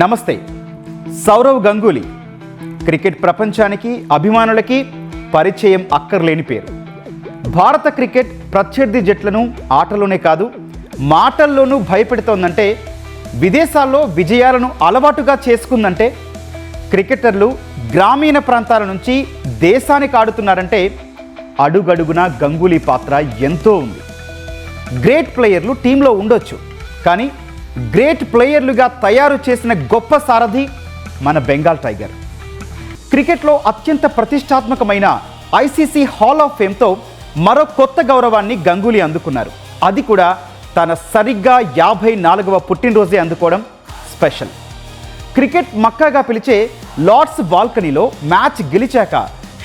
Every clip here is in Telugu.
నమస్తే. సౌరవ్ గంగూలీ క్రికెట్ ప్రపంచానికి అభిమానులకి పరిచయం అక్కర్లేని పేరు. భారత క్రికెట్ ప్రత్యర్థి జట్లను ఆటలోనే కాదు మాటల్లోనూ భయపెడుతోందంటే, విదేశాల్లో విజయాలను అలవాటుగా చేసుకుందంటే, క్రికెటర్లు గ్రామీణ ప్రాంతాల నుంచి దేశానికి ఆడుతున్నారంటే అడుగడుగునా గంగూలీ పాత్ర ఎంతో ఉంది. గ్రేట్ ప్లేయర్లు టీంలో ఉండొచ్చు, కానీ గ్రేట్ ప్లేయర్లుగా తయారు చేసిన గొప్ప సారథి మన బెంగాల్ టైగర్. క్రికెట్లో అత్యంత ప్రతిష్టాత్మకమైన ఐసీసీ హాల్ ఆఫ్ ఫేమ్తో మరో కొత్త గౌరవాన్ని గంగూలీ అందుకున్నారు. అది కూడా తన సరిగ్గా 54వ పుట్టినరోజే అందుకోవడం స్పెషల్. క్రికెట్ మక్కాగా పిలిచే లార్డ్స్ బాల్కనీలో మ్యాచ్ గెలిచాక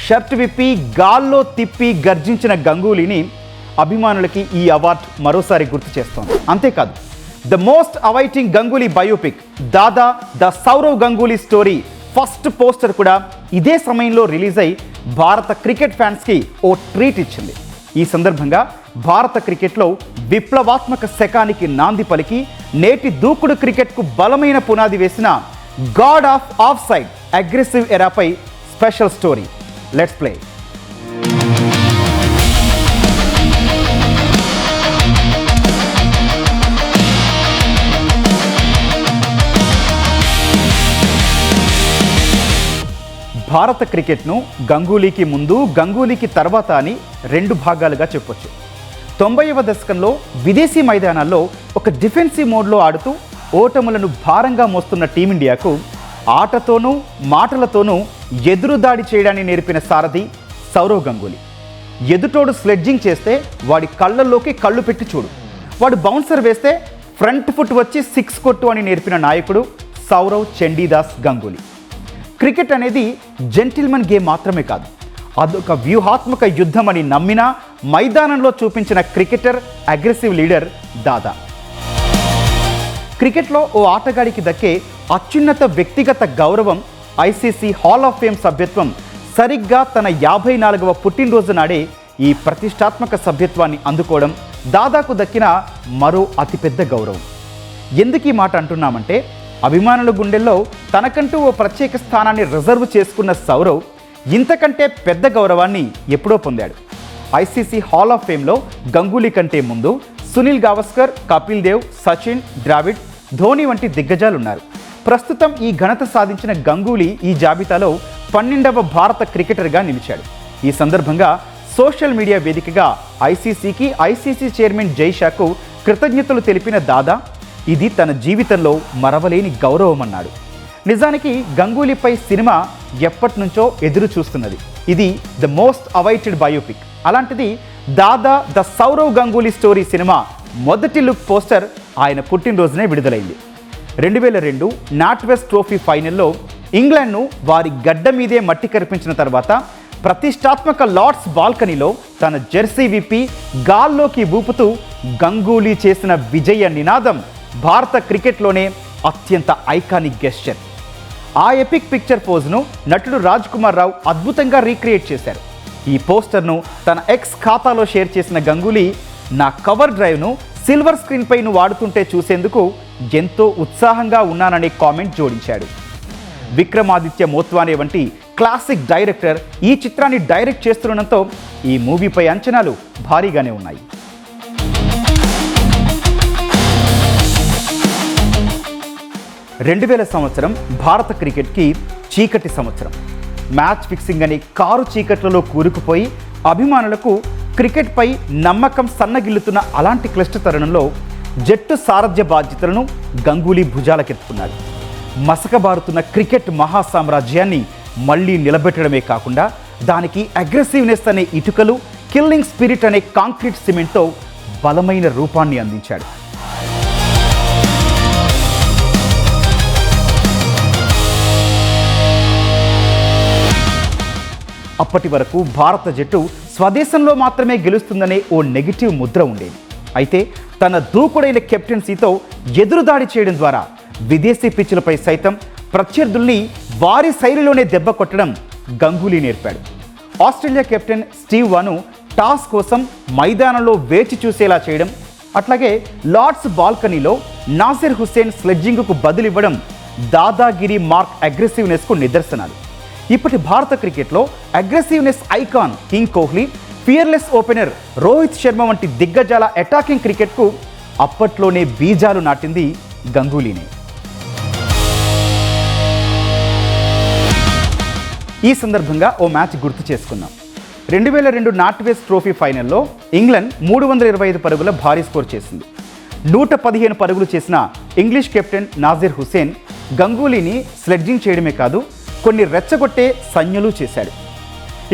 షర్ట్ విప్పి గాల్లో తిప్పి గర్జించిన గంగూలీని అభిమానులకి ఈ అవార్డు మరోసారి గుర్తు చేస్తోంది. అంతేకాదు, the most awaiting Ganguly biopic Dada the Sourav Ganguly story first poster కూడా ఇదే సమయంలో రిలీజ్ అయి భారత క్రికెట్ ఫ్యాన్స్కి ఓ ట్రీట్ ఇచ్చింది. ఈ సందర్భంగా భారత క్రికెట్లో విప్లవాత్మక శకానికి నాంది పలికి నేటి దూకుడు క్రికెట్కు బలమైన పునాది వేసిన god of off side aggressive ఎరాపై స్పెషల్ స్టోరీ. Let's play. భారత క్రికెట్ను గంగూలీకి ముందు, గంగూలీకి తర్వాత అని రెండు భాగాలుగా చెప్పొచ్చు. 90వ దశకంలో విదేశీ మైదానాల్లో ఒక డిఫెన్సివ్ మోడ్లో ఆడుతూ ఓటములను భారంగా మోస్తున్న టీమిండియాకు ఆటతోనూ మాటలతోనూ ఎదురుదాడి చేయడాన్ని నేర్పిన సారథి సౌరవ్ గంగూలీ. ఎదుటోడు స్లెడ్జింగ్ చేస్తే వాడి కళ్ళల్లోకి కళ్ళు పెట్టి చూడు, వాడు బౌన్సర్ వేస్తే ఫ్రంట్ ఫుట్ వచ్చి 6 కొట్టు అని నేర్పిన నాయకుడు సౌరవ్ చండీదాస్ గంగూలీ. క్రికెట్ అనేది జెంటిల్మెన్ గేమ్ మాత్రమే కాదు, అదొక వ్యూహాత్మక యుద్ధం అని నమ్మిన, మైదానంలో చూపించిన క్రికెటర్, అగ్రెసివ్ లీడర్ దాదా. క్రికెట్లో ఓ ఆటగాడికి దక్కే అత్యున్నత వ్యక్తిగత గౌరవం ఐసీసీ హాల్ ఆఫ్ ఫేమ్ సభ్యత్వం సరిగ్గా తన 54వ పుట్టినరోజు నాడే ఈ ప్రతిష్టాత్మక సభ్యత్వాన్ని అందుకోవడం దాదాకు దక్కిన మరో అతిపెద్ద గౌరవం. ఎందుకు ఈ మాట అంటున్నామంటే, అభిమానుల గుండెల్లో తనకంటూ ఓ ప్రత్యేక స్థానాన్ని రిజర్వ్ చేసుకున్న సౌరవ్ ఇంతకంటే పెద్ద గౌరవాన్ని ఎప్పుడో పొందాడు. ఐసీసీ హాల్ ఆఫ్ ఫేమ్లో గంగూలీ కంటే ముందు సునీల్ గవాస్కర్, కపిల్ దేవ్, సచిన్, ద్రావిడ్, ధోని వంటి దిగ్గజాలున్నారు. ప్రస్తుతం ఈ ఘనత సాధించిన గంగూలీ ఈ జాబితాలో 12వ భారత క్రికెటర్గా నిలిచాడు. ఈ సందర్భంగా సోషల్ మీడియా వేదికగా ఐసీసీ చైర్మన్ జైషాకు కృతజ్ఞతలు తెలిపిన దాదా ఇది తన జీవితంలో మరవలేని గౌరవం అన్నాడు. నిజానికి గంగూలీపై సినిమా ఎప్పటి నుంచో ఎదురు చూస్తున్నది. ఇది ద మోస్ట్ అవైటెడ్ బయోపిక్. అలాంటిది Dada the Sourav Ganguly story cinema మొదటి లుక్ పోస్టర్ ఆయన పుట్టినరోజునే విడుదలైంది. 2002 నాట్వెస్ట్ ట్రోఫీ ఫైనల్లో ఇంగ్లాండ్ను వారి గడ్డ మీదే మట్టి కరిపించిన తర్వాత ప్రతిష్టాత్మక లార్డ్స్ బాల్కనీలో తన జెర్సీ విప్పి గాల్లోకి ఊపుతూ గంగూలీ చేసిన విజయ నినాదం భారత క్రికెట్లోనే అత్యంత ఐకానిక్ గెస్చర్. ఆ ఎపిక్ పిక్చర్ పోజ్ను నటుడు రాజ్ కుమార్ రావు అద్భుతంగా రీక్రియేట్ చేశారు. ఈ పోస్టర్ను తన ఎక్స్ ఖాతాలో షేర్ చేసిన గంగూలీ, నా కవర్ డ్రైవ్ను సిల్వర్ స్క్రీన్పై వాడుతుంటే చూసేందుకు ఎంతో ఉత్సాహంగా ఉన్నాననే కామెంట్ జోడించాడు. విక్రమాదిత్య మోత్వానే వంటి క్లాసిక్ డైరెక్టర్ ఈ చిత్రాన్ని డైరెక్ట్ చేస్తుండటంతో ఈ మూవీపై అంచనాలు భారీగానే ఉన్నాయి. 2000 సంవత్సరం భారత క్రికెట్కి చీకటి సంవత్సరం. మ్యాచ్ ఫిక్సింగ్ అనే కారు చీకట్లలో కూరుకుపోయి అభిమానులకు క్రికెట్పై నమ్మకం సన్నగిల్లుతున్న అలాంటి క్లిష్ట తరుణంలో జట్టు సారథ్య బాధ్యతలను గంగూలీ భుజాలకెత్తుకున్నాడు. మసకబారుతున్న క్రికెట్ మహాసామ్రాజ్యాన్ని మళ్లీ నిలబెట్టడమే కాకుండా దానికి అగ్రెసివ్నెస్ అనే ఇటుకలు, కిల్లింగ్ స్పిరిట్ అనే కాంక్రీట్ సిమెంట్తో బలమైన రూపాన్ని అందించాడు. అప్పటి వరకు భారత జట్టు స్వదేశంలో మాత్రమే గెలుస్తుందనే ఓ నెగిటివ్ ముద్ర ఉండేది. అయితే తన దూకుడైన కెప్టెన్సీతో ఎదురుదాడి చేయడం ద్వారా విదేశీ పిచ్చులపై సైతం ప్రత్యర్థుల్ని వారి శైలిలోనే దెబ్బ కొట్టడం గంగూలీ నేర్పాడు. ఆస్ట్రేలియా కెప్టెన్ స్టీవ్ వాను టాస్ కోసం మైదానంలో వేచి చూసేలా చేయడం, అట్లాగే లార్డ్స్ బాల్కనీలో నాసిర్ హుస్సేన్ స్లెడ్జింగ్కు బదులివ్వడం దాదాగిరి మార్క్ అగ్రెసివ్నెస్కు నిదర్శనాలు. ఇప్పటి భారత క్రికెట్లో aggressiveness icon king Kohli, fearless opener Rohit Sharma వంటి దిగ్గజాల అటాకింగ్ క్రికెట్కు అప్పట్లోనే బీజాలు నాటింది గంగూలీనే. ఈ సందర్భంగా ఓ మ్యాచ్ గుర్తు చేసుకున్నాం. 2002 నార్త్వెస్ట్ ట్రోఫీ ఫైనల్లో ఇంగ్లాండ్ 325 పరుగుల భారీ స్కోర్ చేసింది. 115 పరుగులు చేసిన ఇంగ్లీష్ కెప్టెన్ నాజీర్ హుసేన్ గంగూలీని స్లెడ్జింగ్ చేయడమే కాదు, కొన్ని రెచ్చగొట్టే సంజ్ఞలు చేశాడు.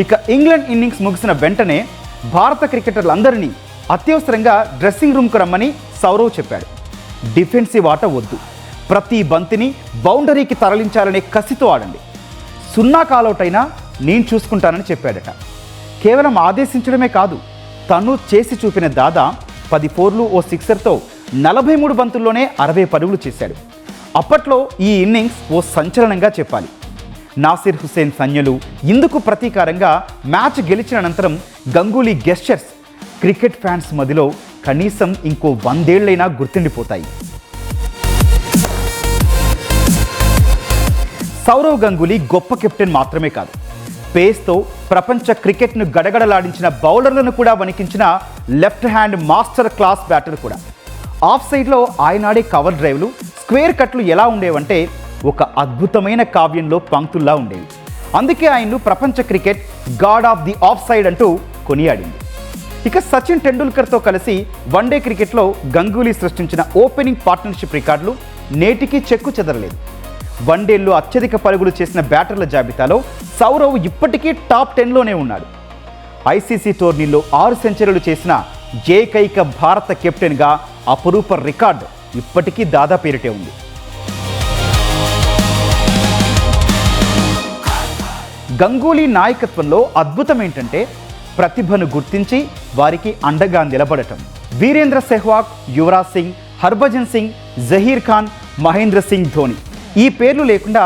ఇక ఇంగ్లాండ్ ఇన్నింగ్స్ ముగిసిన వెంటనే భారత క్రికెటర్లందరినీ అత్యవసరంగా డ్రెస్సింగ్ రూమ్కు రమ్మని సౌరవ్ చెప్పాడు. డిఫెన్సివ్ ఆట వద్దు, ప్రతి బంతిని బౌండరీకి తరలించాలనే కసితో ఆడండి, 0 కాలౌట్ అయినా నేను చూసుకుంటానని చెప్పాడట. కేవలం ఆదేశించడమే కాదు, తను చేసి చూపిన దాదా 10 4లు ఓ సిక్సర్తో 43 బంతుల్లోనే 60 పరుగులు చేశాడు. అప్పట్లో ఈ ఇన్నింగ్స్ ఓ సంచలనంగా చెప్పాలి. నాసిర్ హుసేన్ సంజ్ఞలు ఇందుకు ప్రతీకారంగా మ్యాచ్ గెలిచిన అనంతరం గంగూలీ గెస్చర్స్ క్రికెట్ ఫ్యాన్స్ మదిలో కనీసం ఇంకో 100 ఏళ్లైనా గుర్తుండిపోతాయి. సౌరవ్ గంగూలీ గొప్ప కెప్టెన్ మాత్రమే కాదు, పేస్తో ప్రపంచ క్రికెట్ను గడగడలాడించిన బౌలర్లను కూడా వణికించిన left hand master class batter కూడా. ఆఫ్ సైడ్లో ఆయనాడే కవర్ డ్రైవ్లు, స్క్వేర్ కట్లు ఎలా ఉండేవంటే ఒక అద్భుతమైన కావ్యంలో పంక్తుల్లా ఉండేవి. అందుకే ఆయన్ను ప్రపంచ cricket God of the of side అంటూ కొనియాడింది. ఇక సచిన్ టెండూల్కర్తో కలిసి వన్డే క్రికెట్లో గంగూలీ సృష్టించిన ఓపెనింగ్ పార్ట్నర్షిప్ రికార్డులు నేటికి చెక్కు చెదరలేదు. వన్డేల్లో అత్యధిక పరుగులు చేసిన బ్యాటర్ల జాబితాలో సౌరవ్ ఇప్పటికీ టాప్ 10లోనే ఉన్నాడు. ఐసీసీ టోర్నీలో 6 సెంచరీలు చేసిన ఏకైక భారత కెప్టెన్గా అపురూప రికార్డు ఇప్పటికీ దాదా పేరిటే ఉంది. గంగూలీ నాయకత్వంలో అద్భుతం ఏంటంటే ప్రతిభను గుర్తించి వారికి అండగా నిలబడటం. వీరేంద్ర సెహ్వాగ్, యువరాజ్ సింగ్, హర్భజన్ సింగ్, జహీర్ ఖాన్, మహేంద్ర సింగ్ ధోని ఈ పేర్లు లేకుండా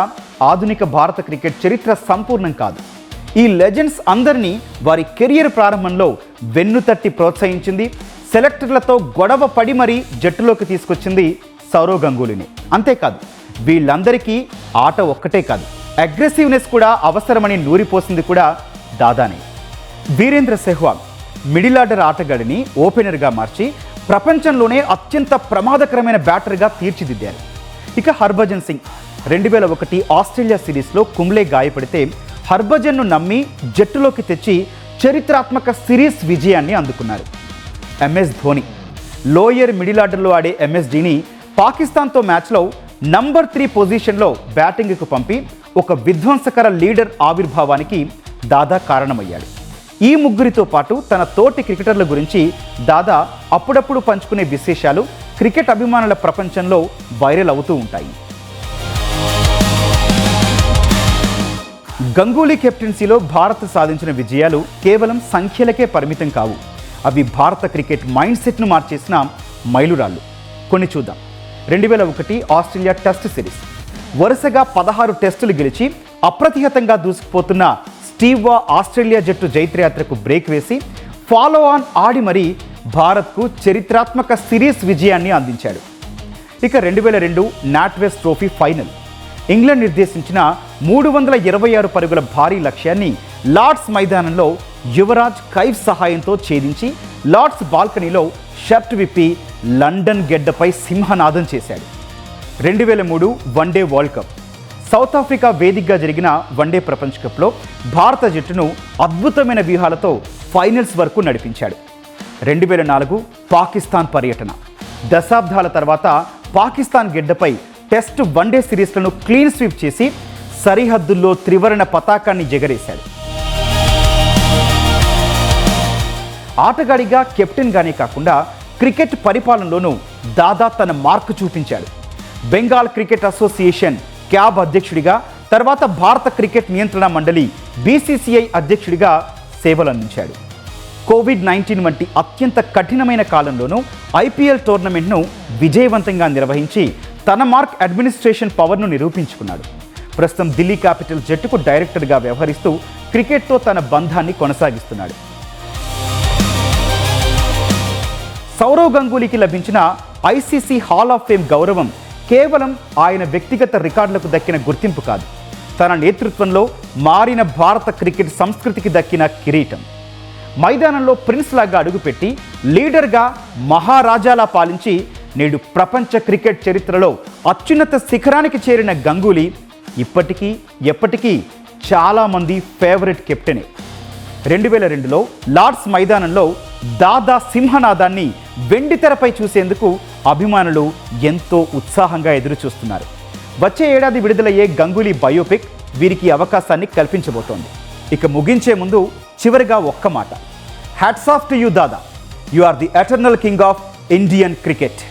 ఆధునిక భారత క్రికెట్ చరిత్ర సంపూర్ణం కాదు. ఈ లెజెండ్స్ అందరినీ వారి కెరియర్ ప్రారంభంలో వెన్నుతట్టి ప్రోత్సహించింది, సెలెక్టర్లతో గొడవ పడి మరీ జట్టులోకి తీసుకొచ్చింది సౌరవ్ గంగూలీని. అంతేకాదు, వీళ్ళందరికీ ఆట ఒక్కటే కాదు, అగ్రెసివ్నెస్ కూడా అవసరమని నూరిపోసింది కూడా దాదానే. వీరేంద్ర సెహ్వాగ్ మిడిల్ ఆర్డర్ ఆటగాడిని ఓపెనర్గా మార్చి ప్రపంచంలోనే అత్యంత ప్రమాదకరమైన బ్యాటర్గా తీర్చిదిద్దారు. ఇక హర్భజన్ సింగ్ 2001 ఆస్ట్రేలియా సిరీస్లో కుంబ్లే గాయపడితే హర్భజన్ను నమ్మి జట్టులోకి తెచ్చి చరిత్రాత్మక సిరీస్ విజయాన్ని అందుకున్నారు. ఎంఎస్ ధోని లోయర్ మిడిల్ ఆర్డర్లో ఆడే ఎంఎస్డీని పాకిస్తాన్తో మ్యాచ్లో నంబర్ 3 పొజిషన్లో బ్యాటింగ్కు పంపి ఒక విధ్వంసకర లీడర్ ఆవిర్భావానికి దాదా కారణమయ్యాడు. ఈ ముగ్గురితో పాటు తన తోటి క్రికెటర్ల గురించి దాదా అప్పుడప్పుడు పంచుకునే విశేషాలు క్రికెట్ అభిమానుల ప్రపంచంలో వైరల్ అవుతూ ఉంటాయి. గంగూలీ కెప్టెన్సీలో భారత్ సాధించిన విజయాలు కేవలం సంఖ్యలకే పరిమితం కావు. అవి భారత క్రికెట్ మైండ్ సెట్ను మార్చేసిన మైలురాళ్ళు. కొన్ని చూద్దాం. 2001 ఆస్ట్రేలియా టెస్ట్ సిరీస్. వరుసగా 16 టెస్టులు గెలిచి అప్రతిహతంగా దూసుకుపోతున్న స్టీవ్ వా ఆస్ట్రేలియా జట్టు జైత్రయాత్రకు బ్రేక్ వేసి ఫాలో ఆన్ ఆడి మరీ భారత్కు చరిత్రాత్మక సిరీస్ విజయాన్ని అందించాడు. ఇక 2002 నార్త్వెస్ట్ ట్రోఫీ ఫైనల్. ఇంగ్లాండ్ నిర్దేశించిన 326 పరుగుల భారీ లక్ష్యాన్ని లార్డ్స్ మైదానంలో యువరాజ్ కైఫ్ సహాయంతో ఛేదించి లార్డ్స్ బాల్కనీలో షర్ట్ విప్పి లండన్ గెడ్డపై సింహనాదం చేశాడు. 2003 one day world cup. South Africa వేదికగా జరిగిన వన్డే ప్రపంచ కప్లో భారత జట్టును అద్భుతమైన వ్యూహాలతో ఫైనల్స్ వరకు నడిపించాడు. 2004 పాకిస్తాన్ పర్యటన. దశాబ్దాల తర్వాత పాకిస్తాన్ గెడ్డపై టెస్ట్ వన్డే సిరీస్లను క్లీన్ స్వీప్ చేసి సరిహద్దుల్లో త్రివర్ణ పతాకాన్ని జెగరేశాడు. ఆటగాడిగా, కెప్టెన్గానే కాకుండా క్రికెట్ పరిపాలనలోనూ దాదా తన మార్కు చూపించాడు. బెంగాల్ క్రికెట్ అసోసియేషన్ క్యాబ్ అధ్యక్షుడిగా, తర్వాత భారత క్రికెట్ నియంత్రణ మండలి బీసీసీఐ అధ్యక్షుడిగా సేవలందించాడు. కోవిడ్-19 వంటి అత్యంత కఠినమైన కాలంలోనూ ఐపీఎల్ టోర్నమెంట్ను విజయవంతంగా నిర్వహించి తన మార్క్ అడ్మినిస్ట్రేషన్ పవర్ను నిరూపించుకున్నాడు. ప్రస్తుతం ఢిల్లీ క్యాపిటల్ జట్టుకు డైరెక్టర్గా వ్యవహరిస్తూ క్రికెట్తో తన బంధాన్ని కొనసాగిస్తున్నాడు. సౌరవ్ గంగూలీకి లభించిన ఐసీసీ హాల్ ఆఫ్ ఫేమ్ గౌరవం కేవలం ఆయన వ్యక్తిగత రికార్డులకు దక్కిన గుర్తింపు కాదు, తన నేతృత్వంలో మారిన భారత క్రికెట్ సంస్కృతికి దక్కిన కిరీటం. మైదానంలో ప్రిన్స్ లాగా అడుగుపెట్టి లీడర్గా మహారాజాలా పాలించి నేడు ప్రపంచ క్రికెట్ చరిత్రలో అత్యున్నత శిఖరానికి చేరిన గంగూలీ ఇప్పటికీ ఎప్పటికీ చాలామంది ఫేవరెట్ కెప్టెనే. 2002లో లార్డ్స్ మైదానంలో దాదా సింహనాదాన్ని వెండితెరపై చూసేందుకు అభిమానులు ఎంతో ఉత్సాహంగా ఎదురుచూస్తున్నారు. వచ్చే ఏడాది విడుదలయ్యే గంగూలీ బయోపిక్ వీరికి అవకాశాన్ని కల్పించబోతోంది. ఇక ముగించే ముందు చివరిగా ఒక్క మాట, hats off to you Dada, you are the eternal king of Indian cricket.